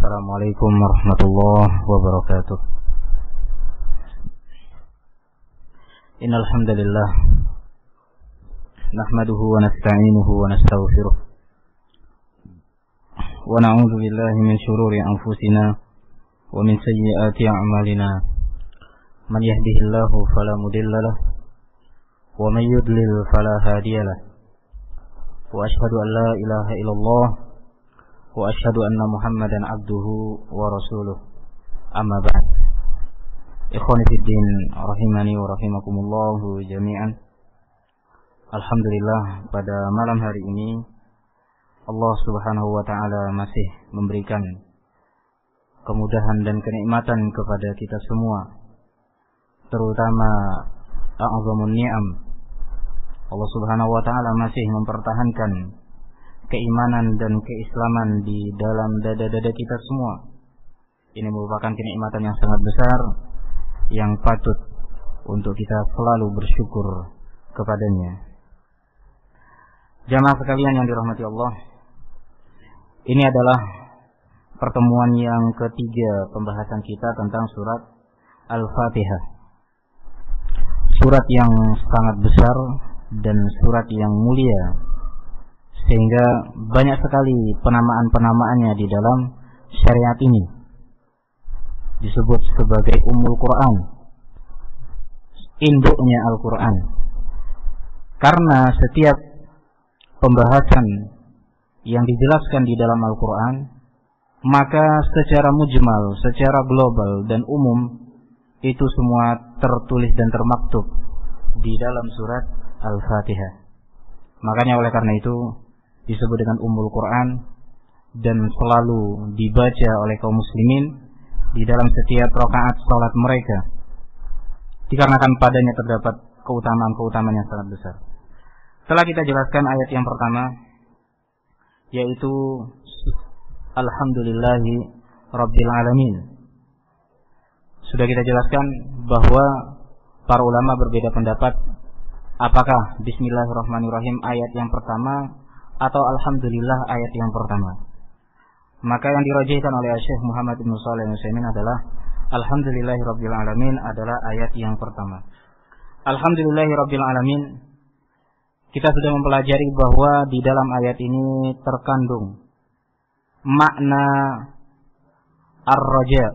Assalamualaikum warahmatullahi wabarakatuh. Innal hamdalillah nahmaduhu wa nasta'inuhu wa nastaghfiruh wa na'udzu billahi min shururi anfusina wa min sayyiati a'malina. Man yahdihillahu fala mudilla lahu wa man yudlil fala hadiya lahu. Wa asyhadu an la ilaha illallah wa asyhadu anna Muhammadan abduhu wa rasuluh. Amma ba'd. Ikhwani fid din, rahimani wa rahimakumullah jami'an. Alhamdulillah, pada malam hari ini Allah Subhanahu wa taala masih memberikan kemudahan dan kenikmatan kepada kita semua, terutama a'zamun ni'am. Allah Subhanahu wa taala masih mempertahankan keimanan dan keislaman di dalam dada-dada kita semua. Ini merupakan kenikmatan yang sangat besar yang patut untuk kita selalu bersyukur kepadanya. Jamaah sekalian yang dirahmati Allah, ini adalah pertemuan yang ketiga pembahasan kita tentang surat Al-Fatihah. Surat yang sangat besar dan surat yang mulia, sehingga banyak sekali penamaan-penamaannya di dalam syariat ini. Disebut sebagai Ummul Quran, induknya Al-Quran. Karena setiap pembahasan yang dijelaskan di dalam Al-Quran, maka secara mujmal, secara global dan umum, itu semua tertulis dan termaktub di dalam surat Al-Fatihah. Makanya oleh karena itu disebut dengan Ummul Quran dan selalu dibaca oleh kaum muslimin di dalam setiap rakaat salat mereka, dikarenakan padanya terdapat keutamaan-keutamaan yang sangat besar. Setelah kita jelaskan ayat yang pertama, yaitu Alhamdulillahi Rabbil Alamin, sudah kita jelaskan bahwa para ulama berbeda pendapat apakah Bismillahirrahmanirrahim ayat yang pertama atau Alhamdulillah ayat yang pertama. Maka yang dirajihkan oleh Syekh Muhammad bin Shalih Al-Utsaimin adalah Alhamdulillahirabbil alamin adalah ayat yang pertama. Alhamdulillahirabbil alamin, kita sudah mempelajari bahwa di dalam ayat ini terkandung makna ar-raja,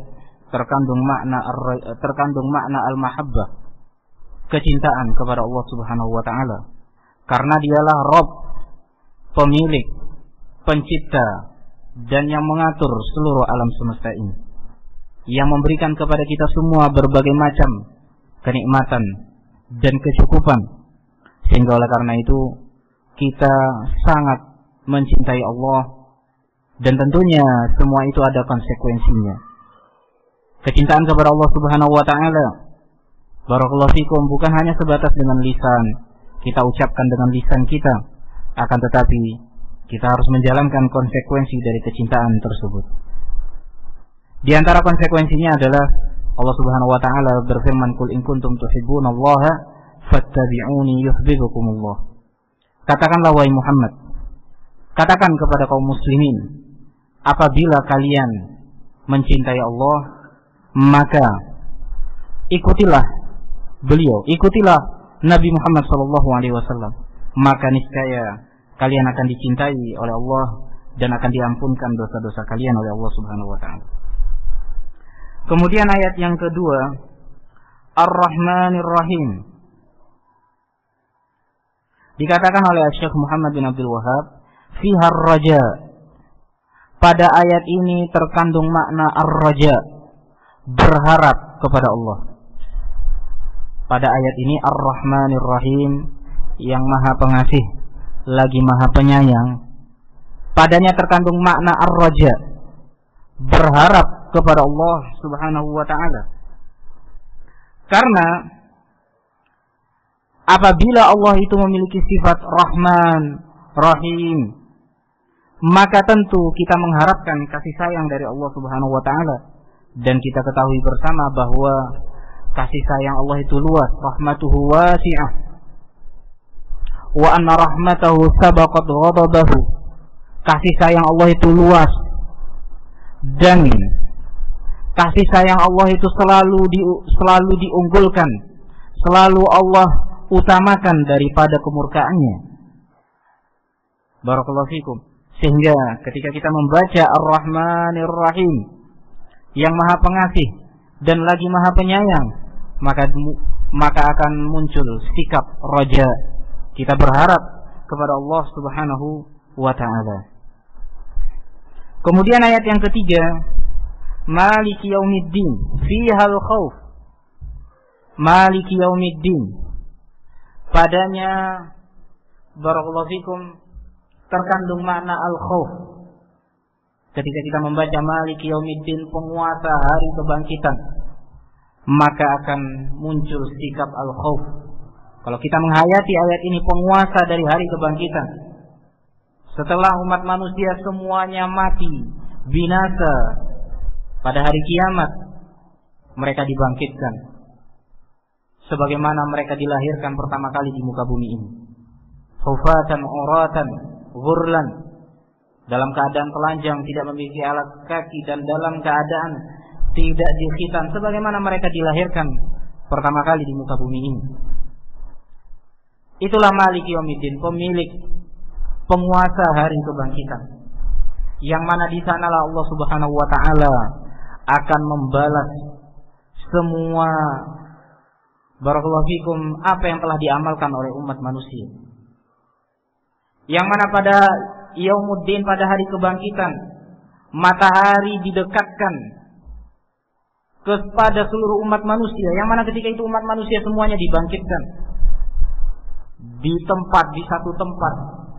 terkandung makna al-mahabbah, kecintaan kepada Allah Subhanahu wa taala. Karena dialah Rabb, pemilik, pencipta, dan yang mengatur seluruh alam semesta ini, yang memberikan kepada kita semua berbagai macam kenikmatan dan kecukupan, sehingga oleh karena itu kita sangat mencintai Allah, dan tentunya semua itu ada konsekuensinya. Kecintaan kepada Allah Subhanahu wa taala, barakallahu fikum, bukan hanya sebatas dengan lisan, kita ucapkan dengan lisan kita, akan tetapi kita harus menjalankan konsekuensi dari kecintaan tersebut. Di antara konsekuensinya adalah Allah Subhanahu wa taala berfirman, "Qul in kuntum tuhibbunallaha fattabi'uni yuhibbukumullah." Katakanlah wahai Muhammad, katakan kepada kaum muslimin, apabila kalian mencintai Allah, maka ikutilah beliau, ikutilah Nabi Muhammad SAW, maka niscaya kalian akan dicintai oleh Allah dan akan diampunkan dosa-dosa kalian oleh Allah Subhanahu wa taala. Kemudian ayat yang kedua, Ar-Rahmanir Rahim, dikatakan oleh Syekh Muhammad bin Abdul Wahhab, fiha ar-raja, pada ayat ini terkandung makna ar-raja, berharap kepada Allah. Pada ayat ini Ar-Rahmanir Rahim, yang maha pengasih lagi maha penyayang, padanya terkandung makna ar-raja, berharap kepada Allah Subhanahu wa taala. Karena apabila Allah itu memiliki sifat Rahman, Rahim, maka tentu kita mengharapkan kasih sayang dari Allah Subhanahu wa taala. Dan kita ketahui bersama bahwa kasih sayang Allah itu luas, rahmatuhu wasi'ah, wa anna rahmatahu sabaqat ghadabahu. Kasih sayang Allah itu luas, Dan kasih sayang Allah itu selalu diunggulkan, selalu Allah utamakan daripada kemurkaannya. Barakallahu fikum. Sehingga ketika kita membaca Ar-Rahmanir Rahim, yang Maha Pengasih dan lagi Maha Penyayang, maka akan muncul sikap raja. Kita berharap kepada Allah Subhanahu wa ta'ala. Kemudian ayat yang ketiga, Maliki Yaumiddin, fihal khauf. Maliki Yaumiddin, padanya barakallahu fikum terkandung makna al-khauf. Ketika kita membaca Maliki Yaumiddin, penguasa hari kebangkitan, maka akan muncul sikap al-khauf. Kalau kita menghayati ayat ini, penguasa dari hari kebangkitan, setelah umat manusia semuanya mati, binasa, pada hari kiamat mereka dibangkitkan sebagaimana mereka dilahirkan pertama kali di muka bumi ini. Hufatan, uratan, ghurlan, dalam keadaan telanjang, tidak memiliki alas kaki, dan dalam keadaan tidak dikhitan, sebagaimana mereka dilahirkan pertama kali di muka bumi ini. Itulah Maliki Yaumiddin, pemilik, penguasa hari kebangkitan, yang mana di sanalah Allah Subhanahu wa ta'ala akan membalas semua barakallahu fikum apa yang telah diamalkan oleh umat manusia. Yang mana pada Yaumuddin, pada hari kebangkitan, matahari didekatkan kepada seluruh umat manusia, yang mana ketika itu umat manusia semuanya dibangkitkan di satu tempat,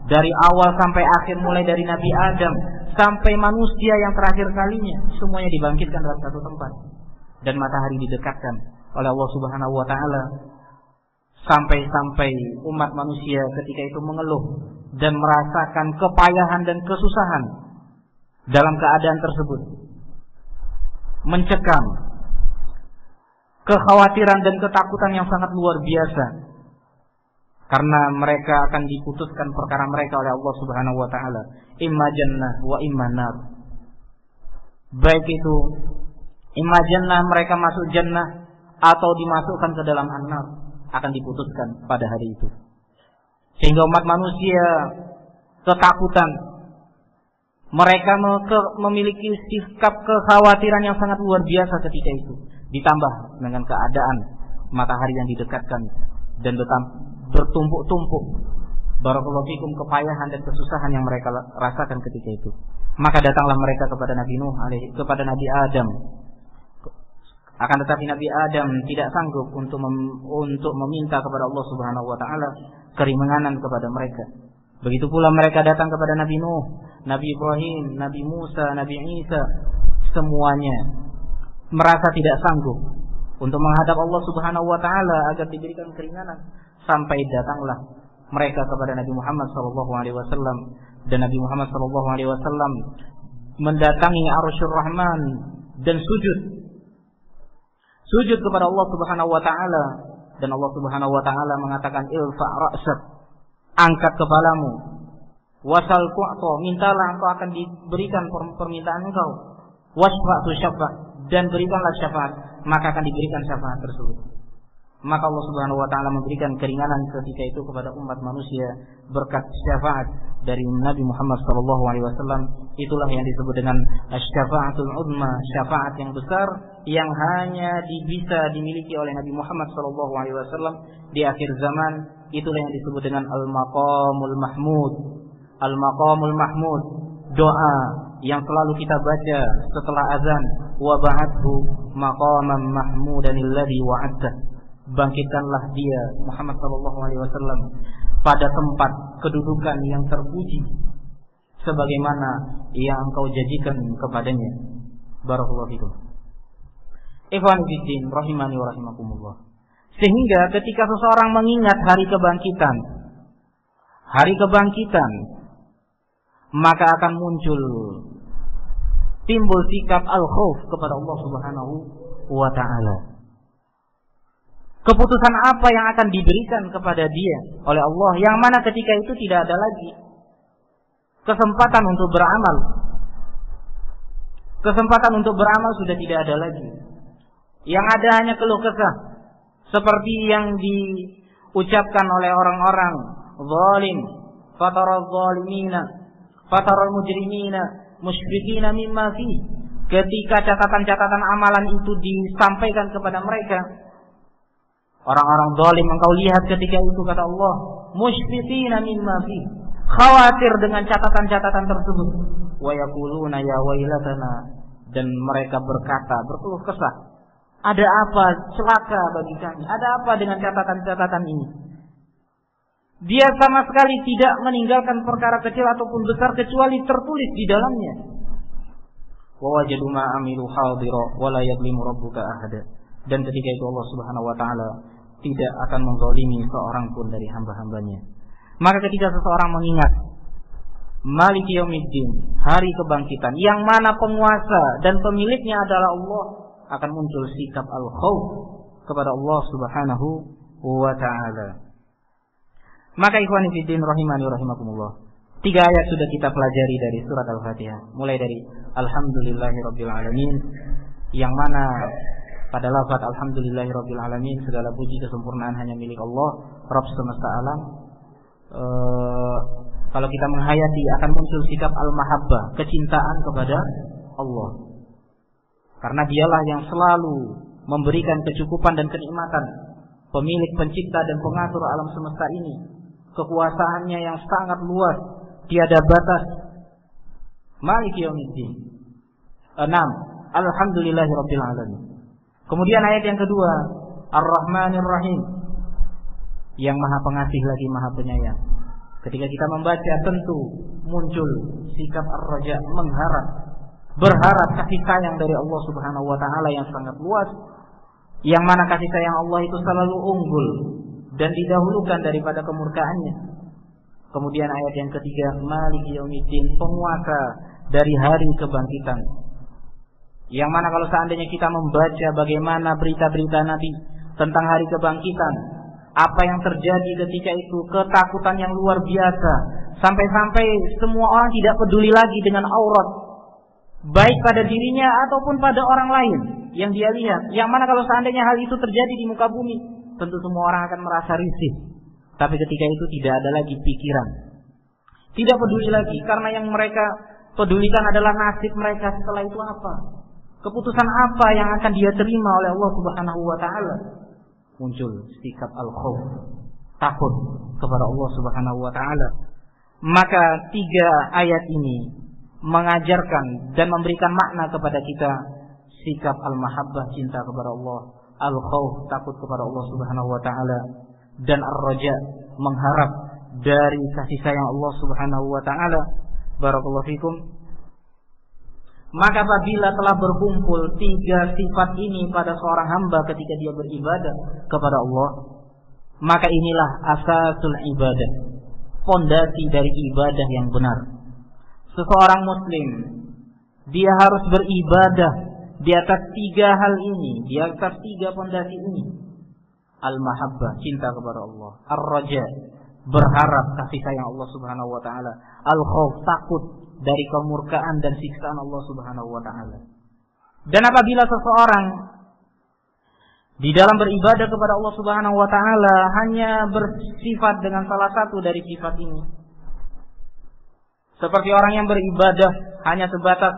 dari awal sampai akhir, mulai dari Nabi Adam sampai manusia yang terakhir kalinya, semuanya dibangkitkan dalam satu tempat, dan matahari didekatkan oleh Allah Subhanahu wa ta'ala, sampai umat manusia ketika itu mengeluh dan merasakan kepayahan dan kesusahan dalam keadaan tersebut, mencekam, kekhawatiran dan ketakutan yang sangat luar biasa, karena mereka akan diputuskan perkara mereka oleh Allah Subhanahu wa ta'ala, imma jannah wa imma nar. Baik itu imma jannah, mereka masuk jannah, atau dimasukkan ke dalam an-nar, akan diputuskan pada hari itu. Sehingga umat manusia ketakutan, mereka memiliki sikap kekhawatiran yang sangat luar biasa ketika itu, ditambah dengan keadaan matahari yang didekatkan dan bertumpuk-tumpuk barakallahu fikum kepayahan dan kesusahan yang mereka rasakan ketika itu. Maka datanglah mereka kepada Nabi Nuh kepada Nabi Adam. Akan tetapi Nabi Adam tidak sanggup untuk meminta kepada Allah Subhanahu wa ta'ala keringanan kepada mereka. Begitu pula mereka datang kepada Nabi Nuh, Nabi Ibrahim, Nabi Musa, Nabi Isa, semuanya merasa tidak sanggup untuk menghadap Allah Subhanahu wa ta'ala agar diberikan keringanan, sampai datanglah mereka kepada Nabi Muhammad sallallahu alaihi wasallam, dan Nabi Muhammad sallallahu alaihi wasallam mendatangi Arsyur Rahman dan sujud kepada Allah Subhanahu wa ta'ala, dan Allah Subhanahu wa ta'ala mengatakan ilfa' ra'sak, angkat kepalamu, wasal tu'ta, mintalah engkau akan diberikan permintaan engkau, wasfa'tu syafa', dan berikanlah syafaat, maka akan diberikan syafaat tersebut. Maka Allah Subhanahu wa ta'ala memberikan keringanan ketika itu kepada umat manusia berkat syafaat dari Nabi Muhammad sallallahu alaihi wasallam. Itulah yang disebut dengan asy-syafa'atul uzma, syafaat yang besar yang hanya bisa dimiliki oleh Nabi Muhammad sallallahu alaihi wasallam di akhir zaman. Itulah yang disebut dengan al-maqamul mahmud. Al-maqamul mahmud, doa yang selalu kita baca setelah azan, wa ba'athu maqaman mahmudan alladhi wa'adta. Bangkitkanlah dia Muhammad sallallahu alaihi wasallam pada tempat kedudukan yang terpuji sebagaimana yang engkau janjikan kepadanya. Barakallahu fikum. Ikhwan fillah rahimani wa rahimakumullah. Sehingga ketika seseorang mengingat hari kebangkitan, maka akan timbul sikap al-khauf kepada Allah Subhanahu wa ta'ala. Keputusan apa yang akan diberikan kepada dia oleh Allah, yang mana ketika itu tidak ada lagi kesempatan untuk beramal. Kesempatan untuk beramal sudah tidak ada lagi. Yang ada hanya keluh kesah, seperti yang diucapkan oleh orang-orang zalim, fataral zalimina, fataral mujrimina musyfiqina mimma fi. Ketika catatan-catatan amalan itu disampaikan kepada mereka, orang-orang zalim engkau lihat ketika itu, kata Allah, musyfiqina mimma fi, khawatir dengan catatan-catatan tersebut. Wa yaquluna ya wailatana, dan mereka berkata, berkeluh kesah, ada apa celaka bagi kami? Ada apa dengan catatan-catatan ini? Dia sama sekali tidak meninggalkan perkara kecil ataupun besar kecuali tertulis di dalamnya. Wa wajadu ma amilu hadira wa la yadlimu rabbuka ahada. Dan ketika itu Allah Subhanahu wa taala tidak akan menzalimi seorang pun dari hamba-hambanya. Maka ketika seseorang mengingat Maliki Yaumiddin, hari kebangkitan, yang mana penguasa dan pemiliknya adalah Allah, akan muncul sikap al-khauf kepada Allah Subhanahu wa taala. Maka ikhwani fiddin rahimani rahimakumullah, 3 ayat sudah kita pelajari dari surat Al-Fatihah, mulai dari alhamdulillahirabbil alamin, yang mana pada lafaz alhamdulillahirabbil alamin segala puji kesempurnaan hanya milik Allah, Rabb semesta alam. Kalau kita menghayati akan muncul sikap al-mahabbah, kecintaan kepada Allah. Karena dialah yang selalu memberikan kecukupan dan kenikmatan, pemilik, pencipta dan pengatur alam semesta ini. Kekuasaannya yang sangat luas, tiada batas. Maliki Yaumiddin. 6. Alhamdulillahirabbil alamin. Kemudian ayat yang kedua, Ar-Rahmanir Rahim, yang Maha Pengasih lagi Maha Penyayang. Ketika kita membaca tentu muncul sikap ar-raja, mengharap, berharap kasih sayang dari Allah Subhanahu wa taala yang sangat luas, yang mana kasih sayang Allah itu selalu unggul dan didahulukan daripada kemurkaannya. Kemudian ayat yang ketiga, Maliki Yaumiddin, penguasa dari hari kebangkitan. Yang mana kalau seandainya kita membaca bagaimana berita-berita Nabi tentang hari kebangkitan, apa yang terjadi ketika itu, ketakutan yang luar biasa, sampai-sampai semua orang tidak peduli lagi dengan aurat, baik pada dirinya ataupun pada orang lain yang dia lihat. Yang mana kalau seandainya hal itu terjadi di muka bumi, tentu semua orang akan merasa risih. Tapi ketika itu tidak ada lagi pikiran, tidak peduli lagi, karena yang mereka pedulikan adalah nasib mereka setelah itu apa, keputusan apa yang akan dia terima oleh Allah Subhanahu wa taala. Muncul sikap al-khauf, takut kepada Allah Subhanahu wa taala. Maka 3 ayat ini mengajarkan dan memberikan makna kepada kita sikap al-mahabbah, cinta kepada Allah, al-khauf, takut kepada Allah Subhanahu wa taala, dan ar-raja, mengharap dari kasih sayang Allah Subhanahu wa taala. Barakallahu fikum. Maka apabila telah berkumpul 3 sifat ini pada seorang hamba ketika dia beribadah kepada Allah, maka inilah asasul ibadah, fondasi dari ibadah yang benar. Seseorang muslim, dia harus beribadah di atas 3 hal ini, di atas 3 fondasi ini. Al-mahabbah, cinta kepada Allah. Ar-raja, berharap kasih sayang Allah Subhanahu wa taala. Al-khauf, takut dari kemurkaan dan siksaan Allah Subhanahu wa taala. Dan apabila seseorang di dalam beribadah kepada Allah Subhanahu wa taala hanya bersifat dengan salah satu dari sifat ini, seperti orang yang beribadah hanya sebatas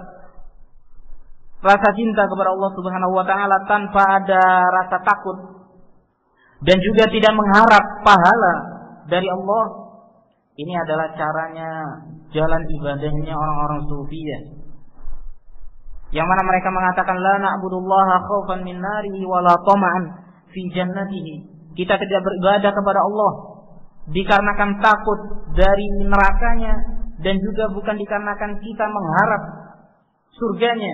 rasa cinta kepada Allah Subhanahu wa taala tanpa ada rasa takut dan juga tidak mengharap pahala dari Allah, ini adalah caranya, jalan ibadahnya orang-orang sufiyah, yang mana mereka mengatakan la na'budullaha khaufan min narihi wa la tama'an fi jannatihi. Kita tidak beribadah kepada Allah dikarenakan takut dari nerakanya, dan juga bukan dikarenakan kita mengharap surganya.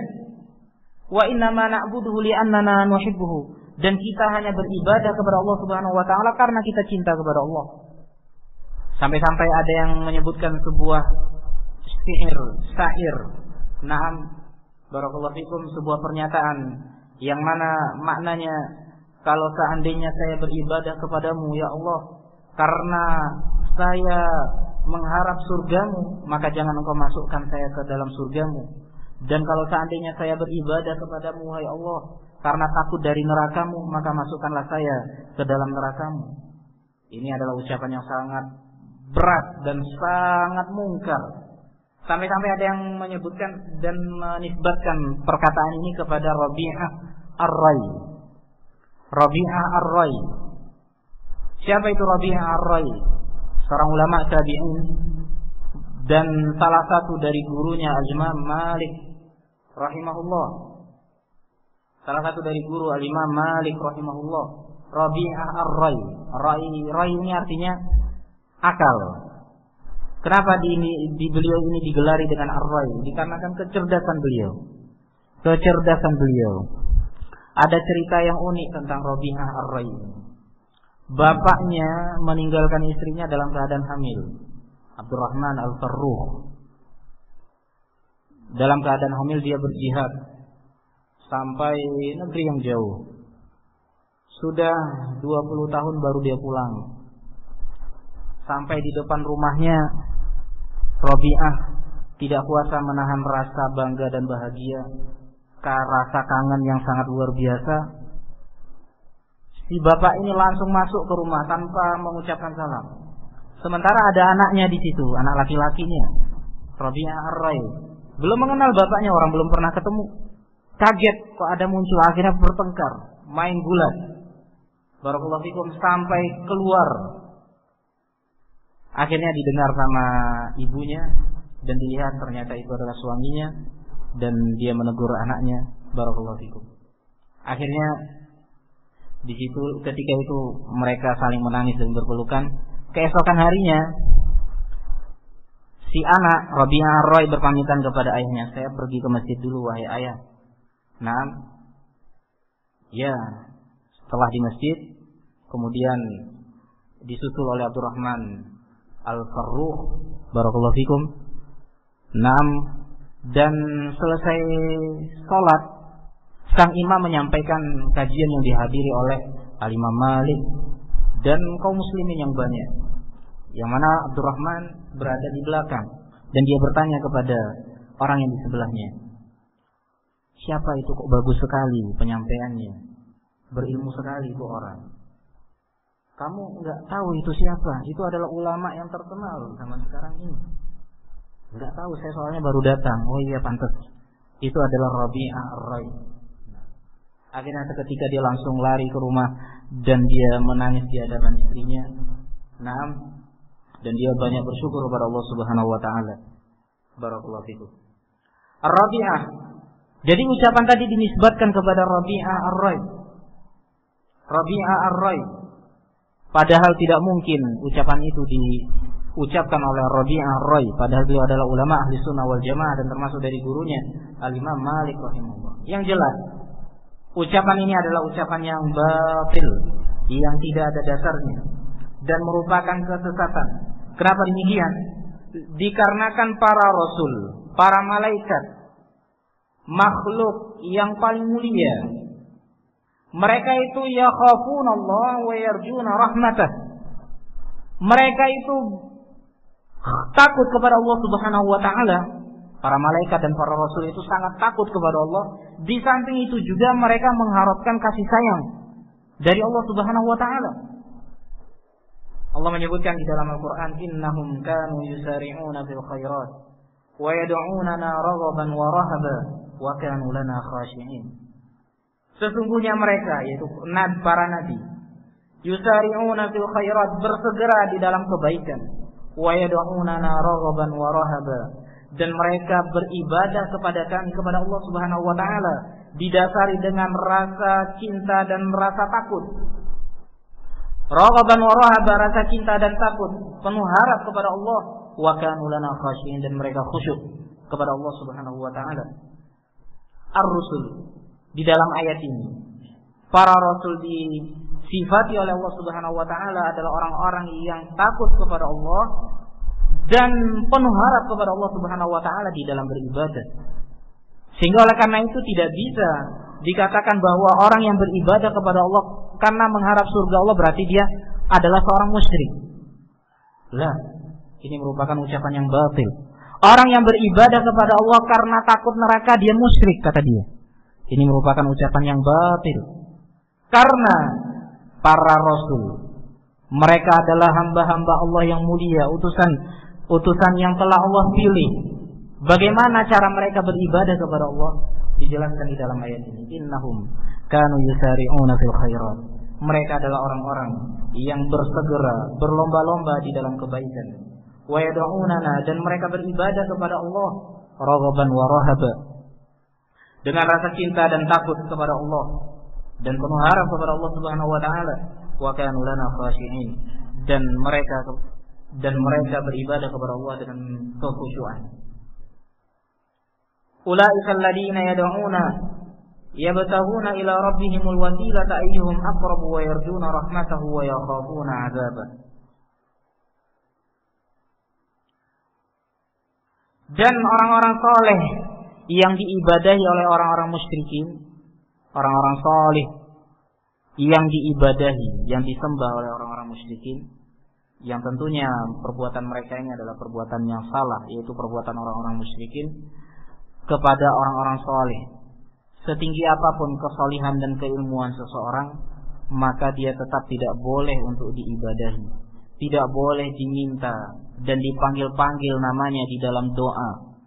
Wa inna ma na'buduhu li'annana nuhibbuhu, dan kita hanya beribadah kepada Allah Subhanahu wa taala karena kita cinta kepada Allah. Sampai-sampai ada yang menyebutkan sebuah syair. Naam, barakallahu fikum, sebuah pernyataan yang mana maknanya, kalau seandainya saya beribadah kepadamu ya Allah karena saya mengharap surgamu, maka jangan engkau masukkan saya ke dalam surgamu. Dan kalau seandainya saya beribadah kepadamu, wahai Allah, karena takut dari nerakamu, maka masukkanlah saya ke dalam nerakamu. Ini adalah ucapan yang sangat berat dan sangat mungkar. Sampai-sampai ada yang menyebutkan dan menisbatkan perkataan ini kepada Rabi'ah Ar-Rai. Rabi'ah Ar-Rai. Siapa itu Rabi'ah Ar-Rai? Seorang ulama tabi'in dan salah satu dari gurunya Al-Imam Malik rahimahullah. Salah satu dari guru Al-Imam Malik rahimahullah, Rabi'ah Ar-Rai. Rai ini artinya akal. Kenapa di beliau ini digelari dengan Ar-Rai? Dikarenakan kecerdasan beliau. Kecerdasan beliau. Ada cerita yang unik tentang Rabi'ah Ar-Rai. Bapaknya meninggalkan istrinya dalam keadaan hamil, Abdurrahman Al-Farruh. Dalam keadaan hamil dia berjihad sampai negeri yang jauh. Sudah 20 tahun baru dia pulang. Sampai di depan rumahnya, Rabi'ah tidak kuasa menahan rasa bangga dan bahagia, rasa kangen yang sangat luar biasa. Si bapak ini langsung masuk ke rumah tanpa mengucapkan salam. Sementara ada anaknya di situ, anak laki-lakinya, Rabi'ah Ar-Rai. Belum mengenal bapaknya, orang belum pernah ketemu. Kaget kok ada muncul, akhirnya bertengkar, main gulat. Barakallahu fikum, sampai keluar. Akhirnya didengar sama ibunya dan dilihat ternyata itu adalah suaminya, dan dia menegur anaknya. Barakallahu fikum. Akhirnya di situ ketika itu mereka saling menangis dan berpelukan. Keesokan harinya si anak Rabi'ah Ar-Rai berpamitan kepada ayahnya, saya pergi ke masjid dulu wahai ayah. Nah, ya, setelah di masjid kemudian disusul oleh Abdurrahman Al-Farruh, barakallahu fikum. Dan selesai sholat, sang imam menyampaikan kajian yang dihadiri oleh Al-Imam Malik dan kaum muslimin yang banyak, yang mana Abdurrahman berada di belakang, dan dia bertanya kepada orang yang di sebelahnya, siapa itu, kok bagus sekali penyampaiannya, berilmu sekali itu orang. Kamu nggak tahu itu siapa? Itu adalah ulama yang terkenal zaman sekarang ini. Nggak tahu, saya soalnya baru datang. Oh iya, pantas. Itu adalah Rabi'ah Ar-Rai. Akhirnya ketika dia langsung lari ke rumah dan dia menangis di hadapan istrinya. Dan dia banyak bersyukur kepada Allah Subhanahu wa taala. Barakallahu fikum. Ar-Rabi'ah. Jadi ucapan tadi dinisbatkan kepada Rabi'ah Ar-Rai. Rabi'ah Ar-Rai. Padahal tidak mungkin ucapan itu diucapkan oleh Rabi'ah Ar-Rai, padahal beliau adalah ulama ahli sunnah wal jamaah dan termasuk dari gurunya Al-Imam Malik rahimahullah. Yang jelas, ucapan ini adalah ucapan yang batil, yang tidak ada dasarnya dan merupakan kesesatan. Kenapa demikian? Dikarenakan para rasul, para malaikat, makhluk yang paling mulia, mereka itu yakhafuna Allah wa yarjuna rahmatah. Mereka itu takut kepada Allah Subhanahu wa taala. Para malaikat dan para rasul itu sangat takut kepada Allah. Di samping itu juga mereka mengharapkan kasih sayang dari Allah Subhanahu wa taala. Allah menyebutkan di dalam Al-Qur'an, innahum kanu yusari'una fil khairat wa yad'unana raghaban wa rahaba wa kanu lana khashi'in. Sesungguhnya mereka, yaitu para nabi, yusari'una fil khairat, bersegera di dalam kebaikan, wa yad'unana raghaban wa rahaba, dan mereka beribadah kepada kami, kepada Allah Subhanahu wa taala, didasari dengan rasa cinta dan rasa takut. Raghaban wa rahaba, rasa cinta dan takut, penuh harap kepada Allah, wa kanu lana khashi'in, dan mereka khusyuk kepada Allah Subhanahu wa taala. Ar-Rusul, di dalam ayat ini para rasul disifati oleh Allah Subhanahu wa taala adalah orang-orang yang takut kepada Allah dan penuh harap kepada Allah Subhanahu wa taala di dalam beribadah. Sehingga oleh karena itu tidak bisa dikatakan bahwa orang yang beribadah kepada Allah karena mengharap surga Allah berarti dia adalah seorang musyrik. Lah, ini merupakan ucapan yang batil. Orang yang beribadah kepada Allah karena takut neraka, dia musyrik, kata dia. Ini merupakan ucapan yang batil. Karena para rasul, mereka adalah hamba-hamba Allah yang mulia, utusan yang telah Allah pilih. Bagaimana cara mereka beribadah kepada Allah? Dijelaskan di dalam ayat ini. Innahum kanu yusari'una fil khairat. Mereka adalah orang-orang yang bersegera, berlomba-lomba di dalam kebaikan. Wa yad'unana, dan mereka beribadah kepada Allah raghaban wa rahaba, dengan rasa cinta dan takut kepada Allah dan penuh harap kepada Allah Subhanahu wa taala. Wa kanu lana khashi'in, dan mereka beribadah kepada Allah dengan kekhusyuan. Ulaika alladziina yad'una yabtaghuna ila rabbihimul wasilata ayyuhum aqrabu wa yarjuna rahmatahu wa yakhafuna 'adzabah. Dan orang-orang soleh yang diibadahi oleh orang-orang musyrikin, orang-orang soleh yang diibadahi, yang disembah oleh orang-orang musyrikin, yang tentunya perbuatan mereka ini adalah perbuatan yang salah, yaitu perbuatan orang-orang musyrikin kepada orang-orang soleh. Setinggi apapun kesolihan dan keilmuan seseorang, maka dia tetap tidak boleh untuk diibadahi, tidak boleh diminta dan dipanggil-panggil namanya di dalam doa.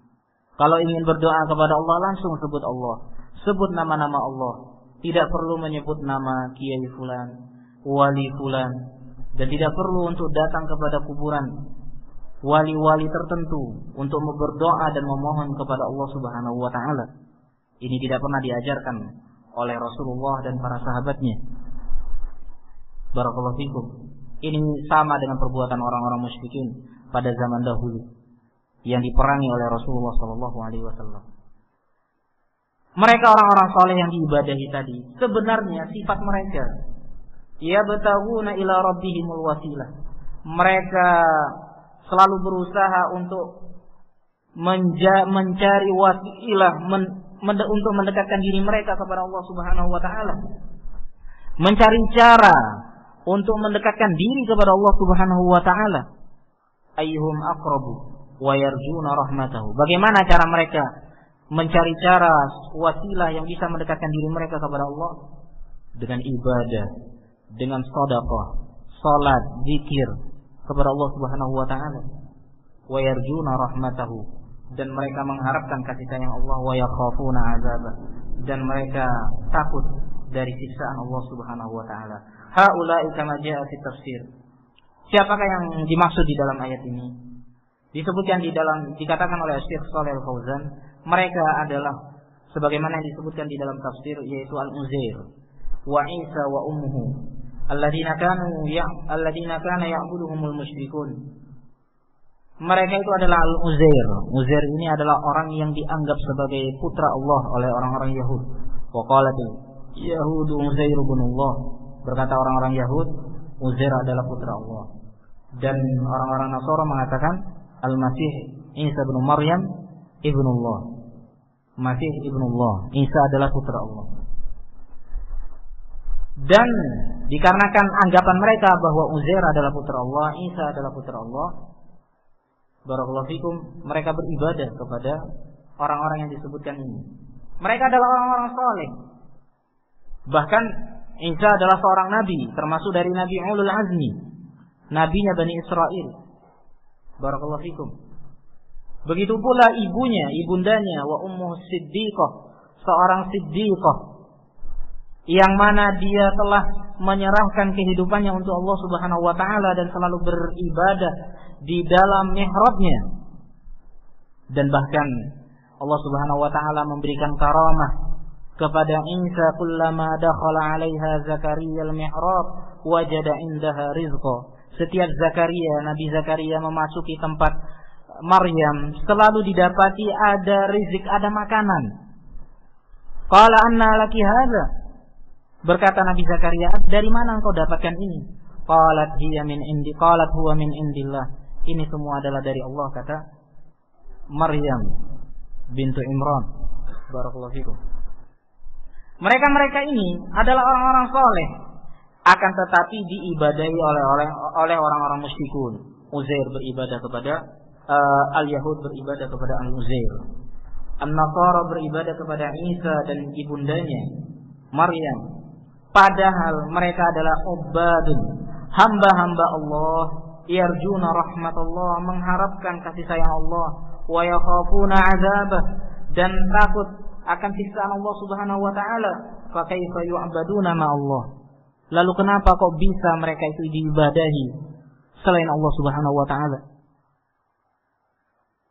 Kalau ingin berdoa kepada Allah, langsung sebut Allah, sebut nama-nama Allah. Tidak perlu menyebut nama Kiai Fulan, Wali Fulan, dan tidak perlu untuk datang kepada kuburan wali-wali tertentu untuk berdoa dan memohon kepada Allah Subhanahu wa taala. Ini tidak pernah diajarkan oleh Rasulullah dan para sahabatnya. Barakallahu fikum. Ini sama dengan perbuatan orang-orang musyrikin pada zaman dahulu yang diperangi oleh Rasulullah sallallahu alaihi wasallam. Mereka orang-orang soleh yang diibadahi tadi, sebenarnya sifat mereka yabtaghuna ila rabbihimul wasilah. Mereka selalu berusaha untuk mencari wasilah, untuk mendekatkan diri mereka kepada Allah Subhanahu wa taala. Mencari cara untuk mendekatkan diri kepada Allah Subhanahu wa taala. Ayyuhum aqrabu wa yarjuna rahmatahu. Bagaimana cara mereka mencari cara wasilah yang bisa mendekatkan diri mereka kepada Allah? Dengan ibadah, dengan sedekah, salat, zikir kepada Allah Subhanahu wa taala. Wa yarjuna rahmatahu, dan mereka mengharapkan kasih sayang Allah. Wa yakhafuna 'adzabah, dan mereka takut dari siksaan Allah Subhanahu wa taala. Haula'i kama jaa fi tafsir. Siapakah yang dimaksud di dalam ayat ini? Dikatakan oleh Syekh Shalih Al-Fauzan, mereka adalah sebagaimana yang disebutkan di dalam tafsir, yaitu Al-Uzair wa Isa wa ummuhu alladzina kana ya'buduhumul musyrikun. Mereka itu adalah Al-Uzair. Uzair ini adalah orang yang dianggap sebagai putra Allah oleh orang-orang Yahud. Wa qalat Yahudu Uzair ibn Allah. Berkata orang-orang Yahud, Uzair adalah putra Allah. Dan orang-orang Nasara mengatakan Al-Masih Isa bin Maryam ibnullah. Masih ibnullah, Isa adalah putra Allah. Dan dikarenakan anggapan mereka bahwa Uzair adalah putra Allah, Isa adalah putra Allah, barakallahu fikum, mereka beribadah kepada orang-orang yang disebutkan ini. Mereka adalah orang-orang saleh. Bahkan Isa adalah seorang nabi, termasuk dari Nabi Ulul Azmi, nabinya Bani Israel. Barakallahu fikum. Begitu pula ibundanya wa ummuh siddiqah, seorang siddiqah yang mana dia telah menyerahkan kehidupannya untuk Allah Subhanahu wa taala dan selalu beribadah di dalam mihrabnya. Dan bahkan Allah Subhanahu wa taala memberikan karamah kepada Isa, kullama dakhala 'alaiha Zakaria al-mihrab wajada indaha rizqa. Setiap Nabi Zakaria memasuki tempat Maryam, selalu didapati ada rizq, ada makanan. Qala anna laki hadza? Berkata Nabi Zakaria, dari mana engkau dapatkan ini? Qalat huwa min indillah. Ini semua adalah dari Allah, kata Maryam bintu Imran. Barakallahu fikum. Mereka ini adalah orang-orang soleh, akan tetapi diibadahi oleh orang-orang musyrikun. Uzair beribadah kepada Al-Yahud beribadah kepada Al-Uzair, An-Nasara beribadah kepada Isa dan ibundanya Maryam, padahal mereka adalah ubadun, hamba-hamba Allah, yarjuna rahmatullah, mengharapkan kasih sayang Allah, wa yakhafuna azabah, dan takut akan siksaan Allah Subhanahu wa taala. Fa kaifa yu'baduna ma Allah? Lalu kenapa kok bisa mereka itu diibadahi selain Allah Subhanahu wa taala?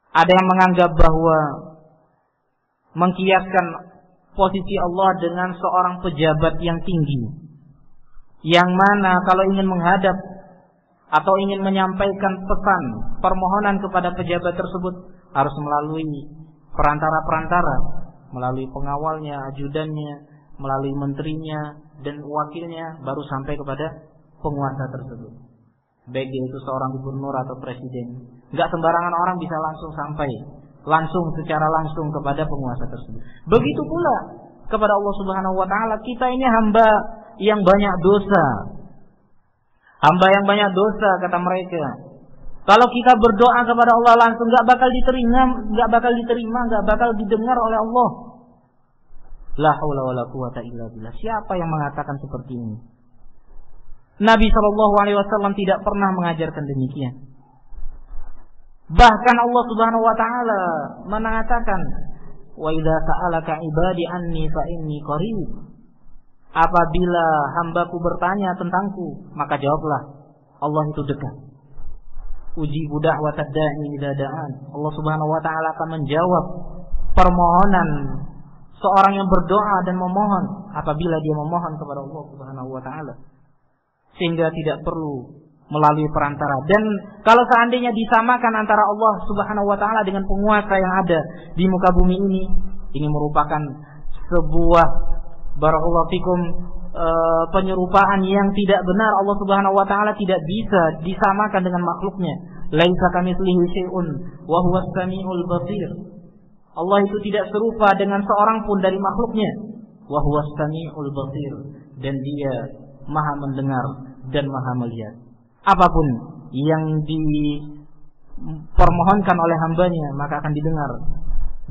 Ada yang menganggap bahwa mengkiaskan posisi Allah dengan seorang pejabat yang tinggi, yang mana kalau ingin menghadap atau ingin menyampaikan pesan permohonan kepada pejabat tersebut harus melalui perantara-perantara, melalui pengawalnya, ajudannya, melalui menterinya dan wakilnya, baru sampai kepada penguasa tersebut. Baik dia itu seorang gubernur atau presiden. Enggak sembarangan orang bisa langsung sampai, secara langsung kepada penguasa tersebut. Begitu pula kepada Allah Subhanahu wa taala. Kita ini hamba yang banyak dosa. Hamba yang banyak dosa, kata mereka. Kalau kita berdoa kepada Allah langsung enggak bakal diterima, enggak bakal didengar oleh Allah. La haula wala quwata illa billah. Siapa yang mengatakan seperti ini? Nabi SAW tidak pernah mengajarkan demikian. Bahkan Allah Subhanahu wa taala mengatakan, "Wa idza sa'alaka ibadi anni fa inni qarib." Apabila hambaku bertanya tentangku, maka jawablah, Allah itu dekat. Ujibu da'watad da'i idza da'an. Allah Subhanahu wa taala akan menjawab permohonan seorang yang berdoa dan memohon apabila dia memohon kepada Allah Subhanahu wa taala. Sehingga tidak perlu melalui perantara. Dan kalau seandainya disamakan antara Allah Subhanahu wa taala dengan penguasa yang ada di muka bumi ini merupakan sebuah barakallahu fikum penyerupaan yang tidak benar. Allah Subhanahu wa taala tidak bisa disamakan dengan makhluknya. Laisa kamitslihi syai'un wa huwas samiul basir. Allah itu tidak serupa dengan seorang pun dari makhluknya. Wa huwas samiul basir, dan dia Maha mendengar dan Maha melihat. Apapun yang dipermohonkan oleh hambanya maka akan didengar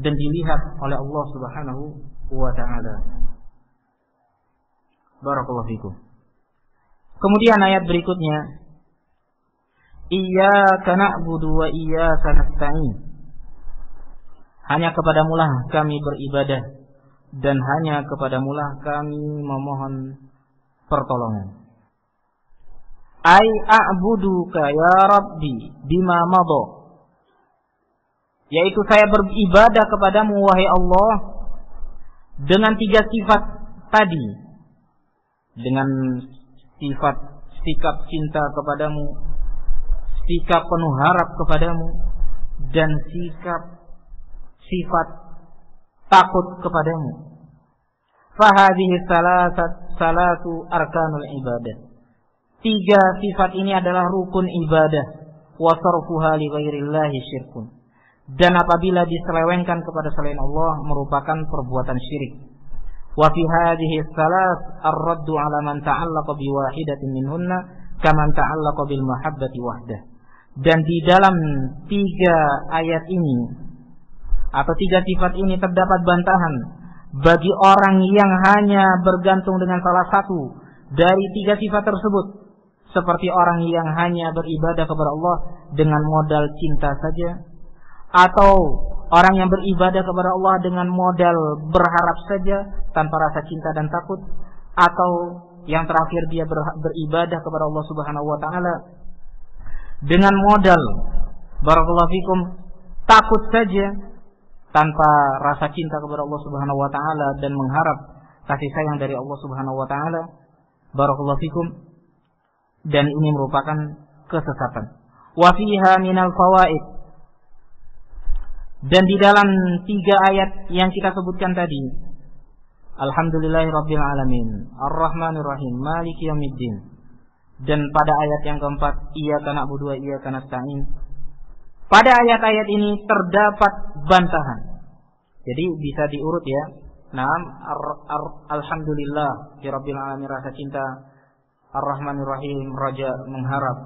dan dilihat oleh Allah Subhanahu wa ta'ala. Barakallahu fikum. Kemudian ayat berikutnya, Iyyaka na'budu wa iyyaka nasta'in. Hanya kepadamulah kami beribadah dan hanya kepadamulah kami memohon pertolongan. Ai a'buduka ya Rabbi bima madha, yaitu saya beribadah kepadamu wahai Allah dengan 3 sifat tadi, dengan sifat sikap cinta kepadamu, sikap penuh harap kepadamu, dan sifat takut kepadamu. Fahadhihi salatu arkanul ibadah. 3 sifat ini adalah rukun ibadah. Wa sarfuha li ghairillahi syirkun. Dan apabila diselewengkan kepada selain Allah merupakan perbuatan syirik. Wa fi hadhihi salat ar-raddu 'ala man ta'allaqa bi wahidatin minhunna kaman ta'allaqa bil mahabbati wahdah. Dan di dalam 3 ayat ini atau 3 sifat ini terdapat bantahan bagi orang yang hanya bergantung dengan salah satu dari 3 sifat tersebut, seperti orang yang hanya beribadah kepada Allah dengan modal cinta saja, atau orang yang beribadah kepada Allah dengan modal berharap saja tanpa rasa cinta dan takut, atau yang terakhir dia beribadah kepada Allah Subhanahu wa taala dengan modal barakallahu fikum takut saja tanpa rasa cinta kepada Allah Subhanahu wa taala dan mengharap kasih sayang dari Allah Subhanahu wa taala. Barakallahu fikum. Dan ini merupakan kesesatan. Wa fiha minal fawaid. Dan di dalam 3 ayat yang kita sebutkan tadi, Alhamdulillahirabbil alamin, Ar-Rahmanir Rahim, Maliki yaumiddin. Dan pada ayat yang keempat, Iyyaka na'budu wa iyyaka nasta'in. Pada ayat-ayat ini terdapat bantahan. Jadi bisa diurut ya. Naam, alhamdulillah rabbil alamin, rasa cinta, Ar-Rahmanir Rahim, raja mengharap,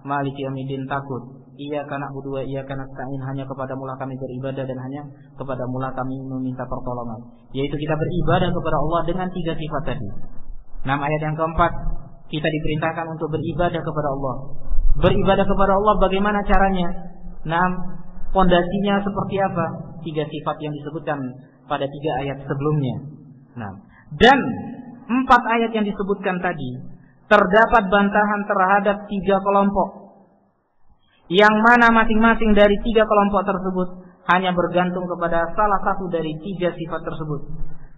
Maliki yaumiddin takut, Iyyaka na'budu wa iyyaka nasta'in, hanya kepadamu lah kami beribadah dan hanya kepadamu lah kami meminta pertolongan. Yaitu kita beribadah kepada Allah dengan 3 sifat tadi. 6 ayat yang keempat, kita diperintahkan untuk beribadah kepada Allah. Beribadah kepada Allah bagaimana caranya? 6, pondasinya seperti apa? 3 sifat yang disebutkan pada 3 ayat sebelumnya. Dan 4 ayat yang disebutkan tadi terdapat bantahan terhadap 3 kelompok, yang mana masing-masing dari 3 kelompok tersebut hanya bergantung kepada salah satu dari 3 sifat tersebut.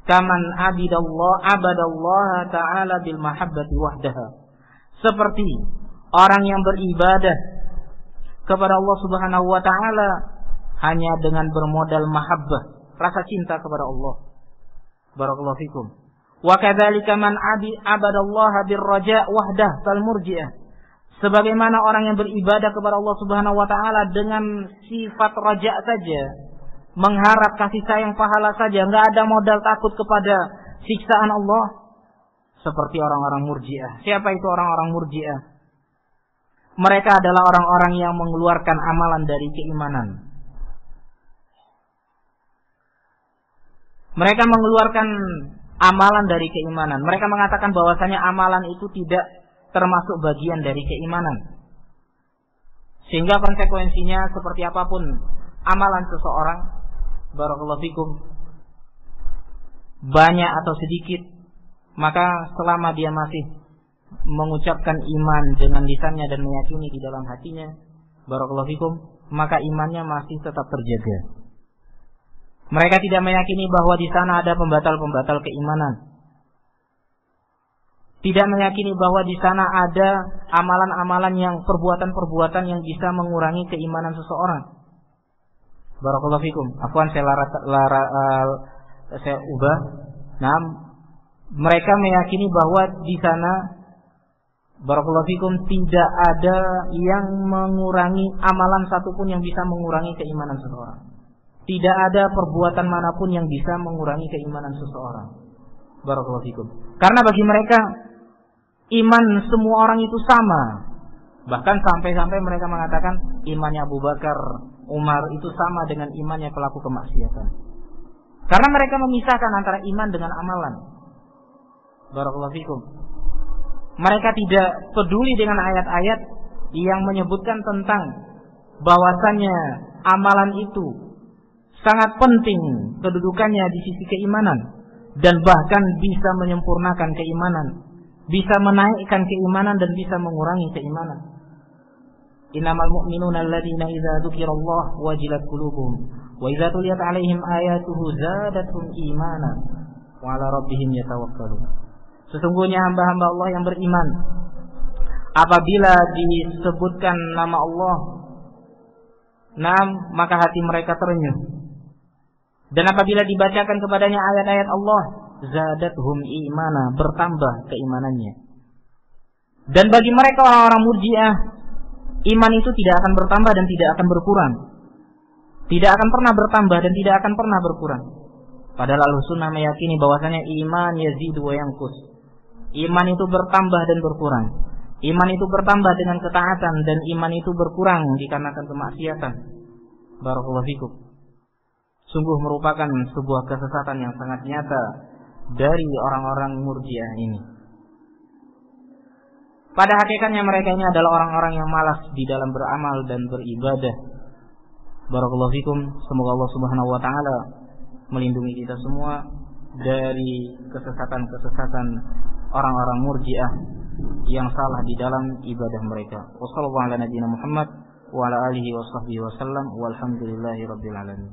Kaman abadallah ta'ala bil mahabbati wahdaha, seperti orang yang beribadah kepada Allah Subhanahu wa ta'ala hanya dengan bermodal mahabbah, rasa cinta kepada Allah. Barakallahu fikum. Wa kadzalika man abadallaha birraja wahdah kal murji'ah, sebagaimana orang yang beribadah kepada Allah Subhanahu wa taala dengan sifat raja saja, mengharap kasih sayang pahala saja, enggak ada modal takut kepada siksaan Allah, seperti orang-orang murji'ah. Siapa itu orang-orang murji'ah? Mereka adalah orang-orang yang mengeluarkan amalan dari keimanan. Mereka mengeluarkan amalan dari keimanan. Mereka mengatakan bahwasanya amalan itu tidak termasuk bagian dari keimanan. Sehingga konsekuensinya seperti apapun amalan seseorang, barakallahu fikum, banyak atau sedikit, maka selama dia masih mengucapkan iman dengan lisannya dan meyakini di dalam hatinya, barakallahu fikum, maka imannya masih tetap terjaga. Mereka tidak meyakini bahwa di sana ada pembatal-pembatal keimanan. Tidak meyakini bahwa di sana ada amalan-amalan yang perbuatan-perbuatan yang bisa mengurangi keimanan seseorang. Barakallahu fikum. Afwan, saya ubah. Nah, mereka meyakini bahwa di sana, barakallahu fikum, tidak ada yang mengurangi amalan satupun yang bisa mengurangi keimanan seseorang. Tidak ada perbuatan manapun yang bisa mengurangi keimanan seseorang. Barakallahu fikum. Karena bagi mereka iman semua orang itu sama. Bahkan sampai-sampai mereka mengatakan imannya Abu Bakar, Umar itu sama dengan imannya pelaku kemaksiatan. Karena mereka memisahkan antara iman dengan amalan. Barakallahu fikum. Mereka tidak peduli dengan ayat-ayat yang menyebutkan tentang bahwasannya amalan itu sangat penting kedudukannya di sisi keimanan, dan bahkan bisa menyempurnakan keimanan, bisa menaikkan keimanan dan bisa mengurangi keimanan. Innamal mu'minuna alladzina idza dzukirallahu wajilat qulubuhum wa idza tuliyat 'alaihim ayatuhu zadatuhum imana wa 'ala rabbihim yatawakkalun. Sesungguhnya hamba-hamba Allah yang beriman, apabila disebutkan nama Allah, maka hati mereka terenyuh. Dan apabila dibacakan kepadanya ayat-ayat Allah, zadatuhum imana, bertambah keimanannya. Dan bagi mereka orang-orang murji'ah, iman itu tidak akan bertambah dan tidak akan berkurang. Tidak akan pernah bertambah dan tidak akan pernah berkurang. Padahal Ahlussunnah meyakini bahwasanya iman yazidu wa yanqus. Iman itu bertambah dan berkurang. Iman itu bertambah dengan ketaatan dan iman itu berkurang dikarenakan kemaksiatan. Barakallahu fikum. Sungguh merupakan sebuah kesesatan yang sangat nyata dari orang-orang murji'ah ini. Pada hakikatnya mereka ini adalah orang-orang yang malas di dalam beramal dan beribadah. Barakallahu fikum. Semoga Allah Subhanahu wa taala melindungi kita semua dari kesesatan-kesesatan orang-orang murji'ah yang salah di dalam ibadah mereka. Wassallallahu ala nabiyyina Muhammad wa ala alihi wa sahbihi wasallam walhamdulillahi rabbil alamin.